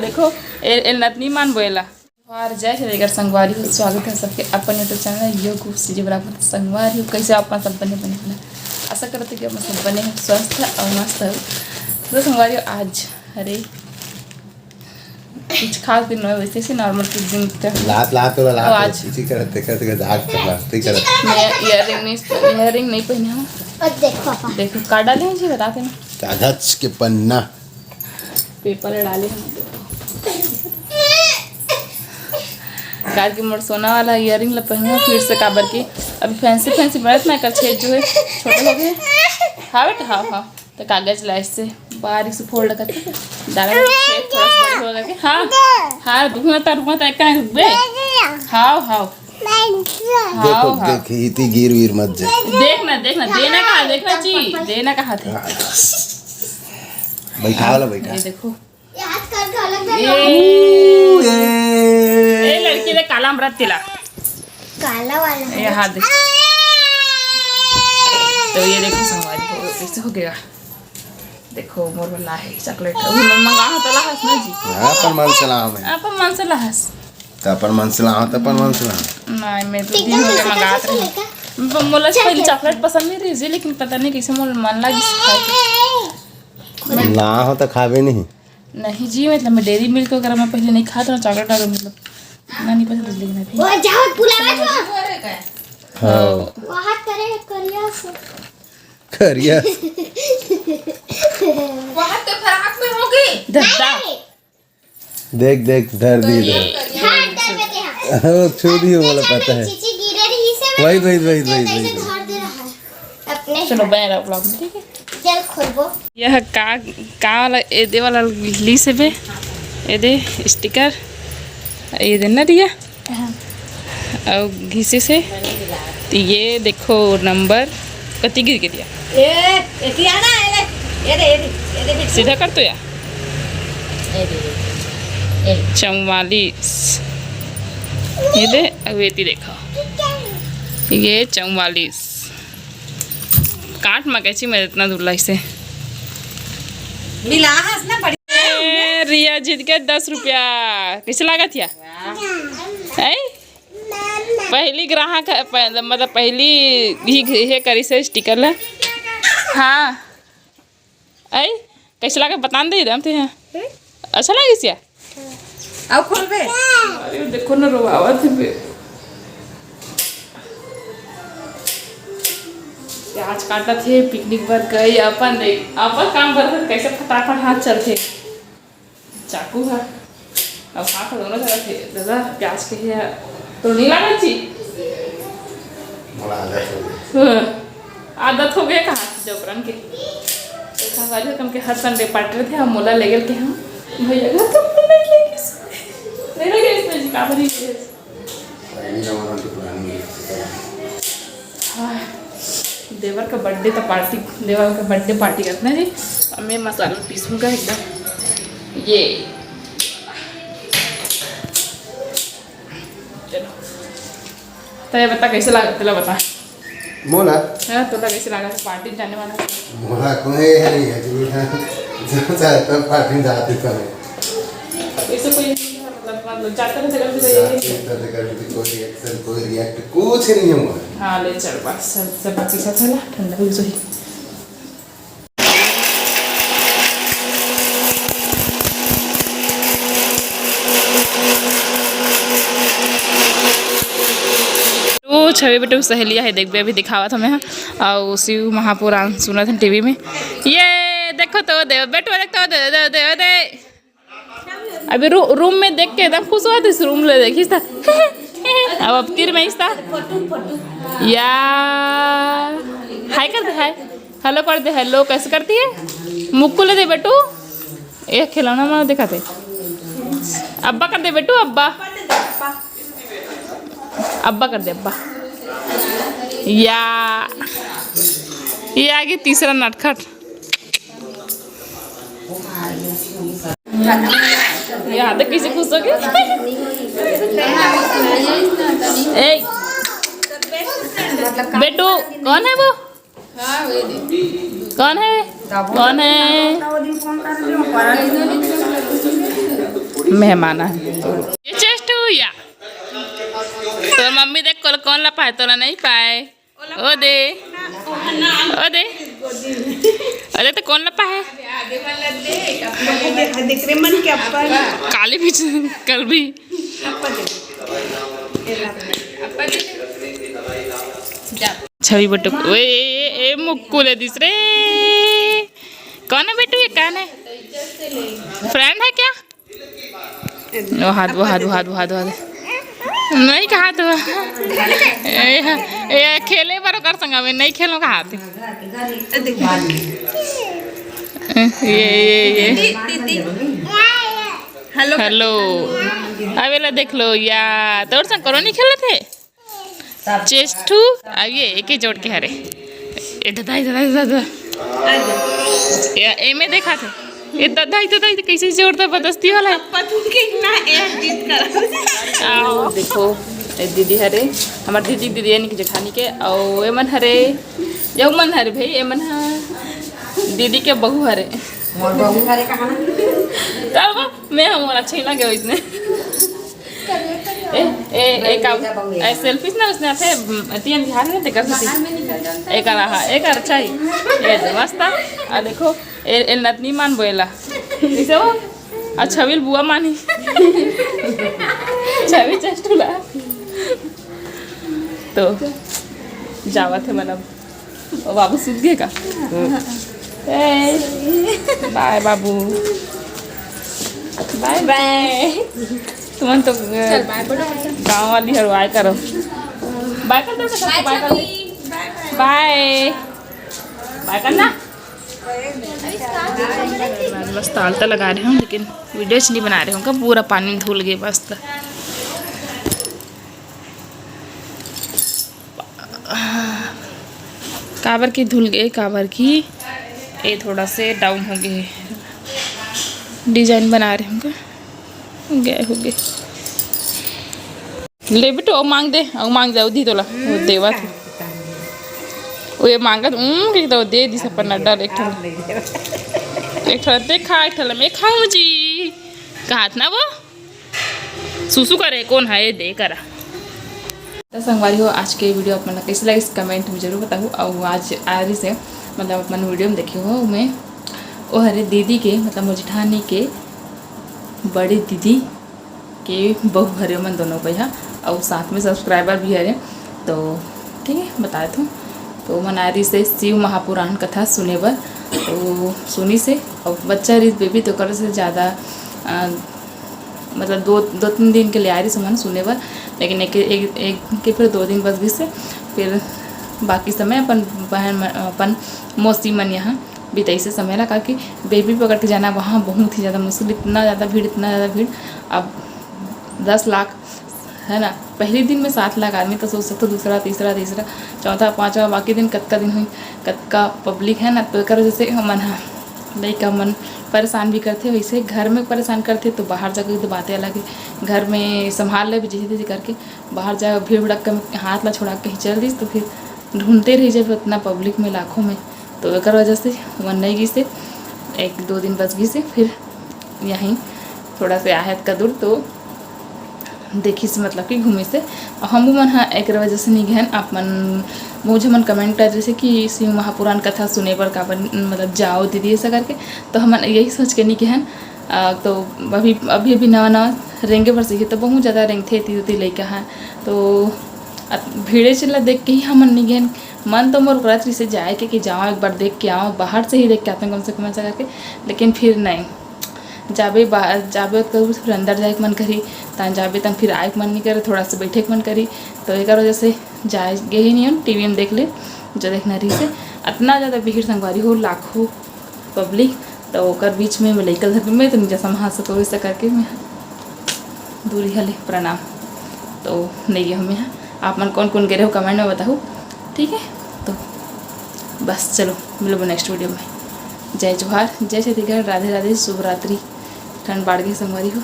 देखो ए नतनी मान बोला और जय श्री लेकर संगवारी हो। स्वागत है सबके अपन यूट्यूब चैनल योग सीजे बराबर संगवारी हो। कैसे आप सब बने बने आशा करते कि आप सब बने हैं स्वस्थ और मस्त हो। तो संगवारी आज अरे कुछ खास दिन में वैसे से नॉर्मल कुछ दिन आज इयररिंग नहीं पहने हम। देखो कार्ड डाले हैं जी बताते हैं कागज के पन्ना पेपर डाले हैं। कार की मोड़ सोना वाला इयररिंग पहनूंगा फिर से काबर की अभी फैंसी बरत ना कर छेद जो है छोटे हो गए। हाँ बेटा हाँ तो कागज ला इससे बारीक से फोल्ड करके डाला छेद थोड़ा सा बड़ा हो करके। हाँ रुकना बे हाँ देखो इतनी गिर वीर मत जा। देखना देखना देना कहा थे बैठा ये देखो ये लड़की ने काला अमृत तिला काला वाला ये हाथ देख। तो ये देखो संगवारी को कैसे हो गया। देखो मोर वाला है चॉकलेट मंगा तो लाहस ना जी अपन मन से लाओ मैं अपन मन से लाहस अपन मन से लाओ नहीं मैं तो दिन में मंगात रही। मोला पहले चॉकलेट पसंद नहीं रही लेकिन पता नहीं कैसे मोल मन लगी ना हो तो खावे नहीं जी मतलब मैं डेयरी मिल्क वगैरह मैं पहले नहीं खाता चॉकलेट और मतलब इतना नहीं पसंद लेकिन अभी वो जाओ बुलावा छो हां वो हाथ करे करिया वो हाथ तो फराक में होगी दद्दा देख धर दी दे हां डर के हां वो छुरी हो वाला पता है चीची गिरे रही से वही कैसे धर दे रहा है अपने चलो बैरा ब्लॉग में ठीक है चल खोलबो। यह का वाला ए दे वाला ली से बे ए दे स्टिकर ये देना दिया और घिसे से तो ये देखो नंबर कति गिर के दिया सीधा कर तो या 44 ये दे अवेती देखो ये 44 काट में कैसी मैं इतना दूर से मिला हंस ना पड़ी रिया जीत के 10 रुपया कैसे लगा थिया है पहली ग्राहक मतलब पहली ही है करी से स्टिकर ला। हाँ ऐ कैसे लगा बता दे हम थे अच्छा लगे सिया अब खोल बे अरे देखो ना रोवावा थे बे प्याज काटा थे पिकनिक पर गई अपन देख अपन काम कर कैसे फटाफट हाथ चलते चाकू है अब हाथ दोनों जगह थे दादा प्याज के है तो नहीं लगा ची आदत हो गया कहाँ जबरन के देखा वाले कम के हर संडे पार्टी थे हम मोला ले गए के हम भैया घर तो नहीं लगे इसमें काबरी देवर का बर्थडे तो पार्टी देवर का बर्थडे पार्टी करते हैं जी। अब मैं मसाला पीसूंगा एकदम ये चलो तो ये बता कैसे लगा तेला बता मोला है तो कैसे लगा पार्टी जाने वाला मोला कोई है नहीं है जो चाहता पार्टी जाती तो ऐसे कोई मतलब जाते रहते कोई रिएक्ट कुछ नहीं है मोला। हाँ ले चल बस सब बाकी सब चला ठंडा हो गई तो छवि बेटे सहेलिया है देख भी अभी दिखावा था मैं और उसी महापुर सुना था टीवी में। ये देखो तो दे बेटो देखो दे अभी रूम में देख के एकदम खुश हुआ था। इस रूम ले देखी था अब तीर में इसता या हाय कर दे हाय हेलो कर दे हेलो कैसे करती है मुक्कू ले दे बेटू ये खिलौना मानो दिखाते अब्बा कर दे बेटू अब्बा कर दे अब्बा या ये आगे तीसरा नटखट यहाँ तक किसी खुश हो गया बेटू कौन है वो कौन है मेहमान है। ये चेस्ट हुआ तो मम्मी देख कौन ला पाए तोला नहीं पाए। ओ दे अरे तो कौन ला पाए काली भी कल भी छवि बटू ए मुक्कू ले दूसरे कौन है बेटू ये कौन है फ्रेंड है क्या वो हाथ नहीं कहा तो ये खेले बार कर संगा में नहीं खेलो कहा ये हेलो अबेला देख लो या तोड़ संग करो नहीं खेले थे चेस्टू अब ये एक ही जोड़ के हरे दादा ए में देखा थे ये दादा कैसे जोड़ता बदस्ती वाला आओ देखो ए दीदी हरे हमार दीदी यानी कि जेठानी के और एमन हरे मन हरे भाई एमन दीदी के बहू हरे तब मैं हमारा अच्छा ही लगे इसने एक सेल्फीज ना उसने आते तीन बिहार में देखा सकती एक अच्छा ही मस्त आ देखो ए नतनी मान बोला ऐसे वो छविल बुआ मानी छवि चेस्टूला तो जावा थे मतलब ओ बाबू सूत गए का बाय बाबू बाय तुम तो गाँव वाली हर आय करो बाय कर दो बाय करना बस तालता लगा रहे हूँ लेकिन वीडियोज नहीं बना रहे हूँ पूरा पानी में धुल गए बस काबर की धुल गए काबर की ये थोड़ा से डाउन हो गए डिजाइन बना रहे होंगे गए हो गए ले बेटो मांग दे जाओ दी तोला वो देवा थे वो ये मांगा तो दे दी सपन डर एक देखा एक मैं खाऊं जी कहा ना वो सुसु करे कौन है ये दे करा तो संगवारी हो आज के वीडियो अपना कैसे लगे कमेंट में जरूर बताऊँ और आज रही से मतलब अपन वीडियो में देखी हो मैं वो हरे दीदी के मतलब मुझे जेठानी के बड़ी दीदी के बहू हरे मन दोनों भैया और साथ में सब्सक्राइबर भी हरे तो ठीक है बता देता हूँ तो मनारी से शिव महापुराण कथा सुने बर तो सुनी से और बच्चा रही बेबी तो कर से ज़्यादा मतलब दो तीन दिन के लिए आ रही सामान सुने बर लेकिन एक के फिर 2 दिन बस गई से फिर बाकी समय अपन बहन अपन मौसी मन यहाँ बीते से समय लगा कि बेबी पकड़ के जाना वहाँ बहुत ही ज़्यादा मुश्किल इतना ज़्यादा भीड़ अब 10 लाख है ना पहले दिन में 7 लाख आदमी तो सोच सकते दूसरा तीसरा चौथा पाँचवा बाकी दिन कतका दिन हुई कतका पब्लिक है ना तो एक वजह से मन हाँ लड़का मन परेशान भी करते वैसे घर में परेशान करते तो बाहर जाकर तो बातें अलग है घर में संभाल ले भी जैसे करके बाहर जा भीड़ भड़क कर हाथ ला छोड़ा कहीं चल दी तो फिर ढूंढते रह जाए उतना पब्लिक में लाखों में तो एक वजह से मन नहीं गई से 1-2 दिन बस गई से फिर यहीं थोड़ा से आहत का दूर तो देखी से मतलब कि घूमे से हम मन हाँ एक वजह से नहीं गहन आप मन मुझे मन कमेंट कर जैसे कि शिव महापुराण कथा सुने पर का मतलब जाओ दीदी ऐसा करके तो हम यही सोच के नहीं गहन तो अभी नवा रेंगे पर सीखे तो बहुत ज़्यादा रेंग थे इतनी लड़का है तो भीड़े चला देख के ही हम नहीं गहन मन तो मोर रात्रि से जाए कि जाओ एक बार देख के आओ बाहर से ही देख के आते हैं कम से कम ऐसा करके लेकिन फिर नहीं जाबे तो फिर अंदर जाए मन करी तन जाबे तन फिर आए मन नहीं करे थोड़ा सा बैठे मन करी तो एक वजह से जाए गए ही नहीं हम टीवी में देख ले जो देखना रही से इतना ज़्यादा भीड़ संगवारी हो लाखों पब्लिक तो ओकर बीच में मैं लैकल धर में तो मुझे संभाल सको ऐसा करके मैं दूरी हले प्रणाम तो नहीं गए हमें आप मन कौन गए हो कमेंट में बताओ ठीक है तो बस चलो मिलो नेक्स्ट वीडियो में जय जोहार जय छत्तीसगढ़ राधे राधे शुभ रात्रि ठंड बाढ़ गई संगवारी हो।